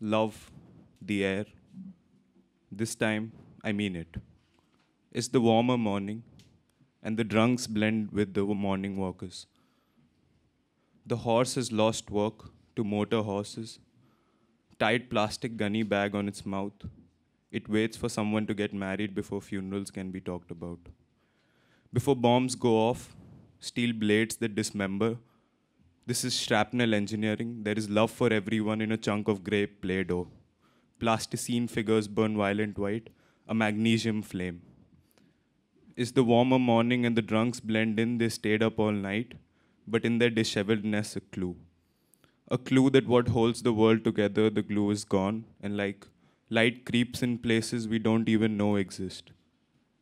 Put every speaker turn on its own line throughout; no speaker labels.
love, the air. This time, I mean it. It's the warmer morning, and the drunks blend with the morning walkers. The horse has lost work to motor horses, tied plastic gunny bag on its mouth. It waits for someone to get married before funerals can be talked about. Before bombs go off, steel blades that dismember. This is shrapnel engineering. There is love for everyone in a chunk of grey Play Doh. Plasticine figures burn violent white, a magnesium flame. It's the warmer morning and the drunks blend in, they stayed up all night, but in their disheveledness, a clue. A clue that what holds the world together, the glue is gone, and like light creeps in places we don't even know exist.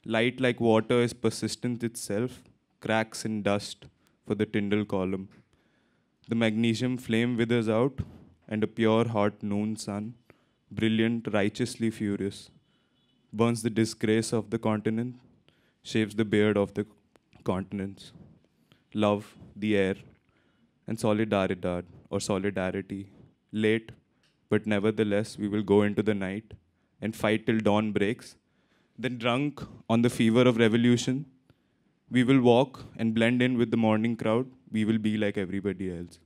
Light, like water, is persistent itself, cracks in dust for the Tyndall column. The magnesium flame withers out, and a pure hot noon sun, brilliant, righteously furious, burns the disgrace of the continent, shaves the beard of the continents. Love, the air, and solidaridad or solidarity. Late, but nevertheless, we will go into the night and fight till dawn breaks. Then, drunk on the fever of revolution, we will walk and blend in with the morning crowd. We will be like everybody else.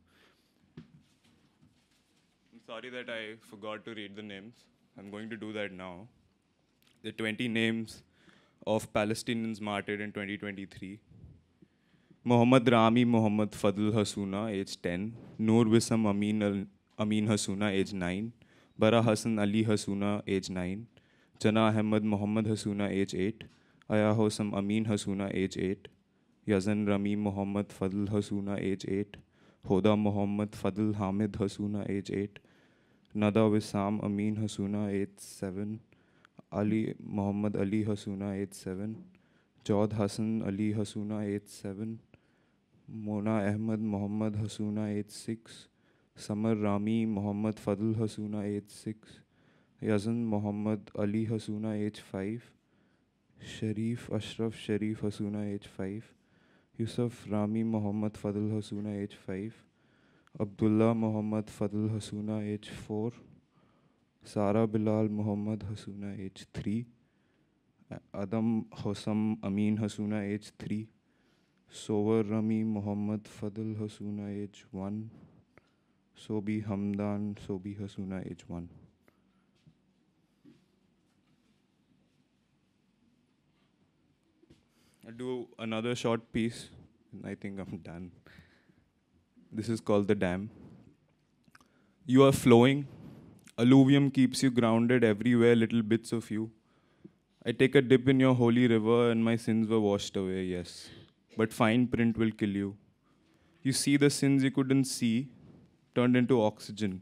I'm sorry that I forgot to read the names. I'm going to do that now. The 20 names of Palestinians martyred in 2023. Mohammad Rami Mohammad Fadl Hasuna, age 10. Noor Wissam Amin Hasuna, age 9. Bara Hassan Ali Hasuna, age 9. Jana Ahmed Mohammad Hasuna, age 8. Aya Hosam Amin Hasuna, age 8. Yazan Rami Mohammad Fadl Hasuna, age 8. Hoda Mohammad Fadl Hamid Hasuna, age 8. Nada Wissam Amin Hasuna, age 7. Ali Muhammad Ali Hasuna, age 7. Jawad Hassan Ali Hasuna, age 7. Mona Ahmed Muhammad Hasuna, age 6. Samar Rami Muhammad Fadl Hasuna, age 6. Yazan Muhammad Ali Hasuna, age 5. Sharif Ashraf Sharif Hasuna, age 5. Yusuf Rami Muhammad Fadl Hasuna, age 5. Abdullah Muhammad Fadl Hasuna, age 4. Sara Bilal Muhammad Hasuna, age 3. Adam Hosam Amin Hasuna, age 3. Sower Rami Muhammad Fadl Hasuna, age 1. Sobi Hamdan Sobi Hasuna, age 1. I'll do another short piece, and I think I'm done. This is called The Dam. You are flowing. Alluvium keeps you grounded everywhere, little bits of you. I take a dip in your holy river, and my sins were washed away, yes. But fine print will kill you. You see the sins you couldn't see turned into oxygen,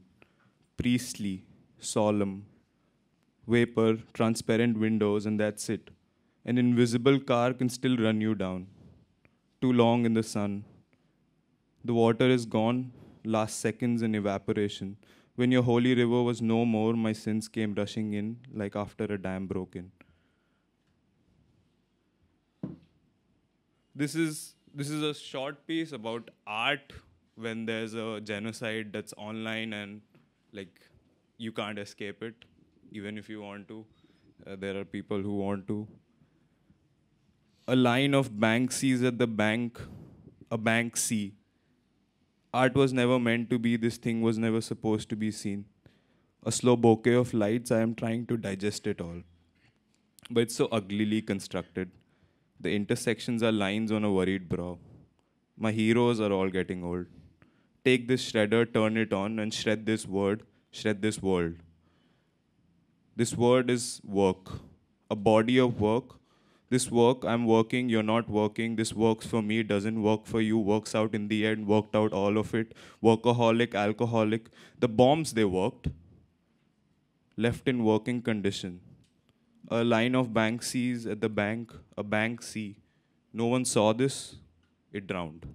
priestly, solemn, vapor, transparent windows, and that's it. An invisible car can still run you down. Too long in the sun. The water is gone, last seconds in evaporation. When your holy river was no more, my sins came rushing in like after a dam broke in. This is a short piece about art when there's a genocide that's online and like you can't escape it, even if you want to. There are people who want to. A line of Banksies at the bank, a Banksy. Art was never meant to be, this thing was never supposed to be seen. A slow bouquet of lights, I am trying to digest it all. But it's so uglily constructed. The intersections are lines on a worried brow. My heroes are all getting old. Take this shredder, turn it on, and shred this word, shred this world. This word is work, a body of work. This work, I'm working, you're not working. This works for me, doesn't work for you, works out in the end, worked out all of it. Workaholic, alcoholic. The bombs, they worked, left in working condition. A line of Banksies at the bank, a Banksy. No one saw this, it drowned.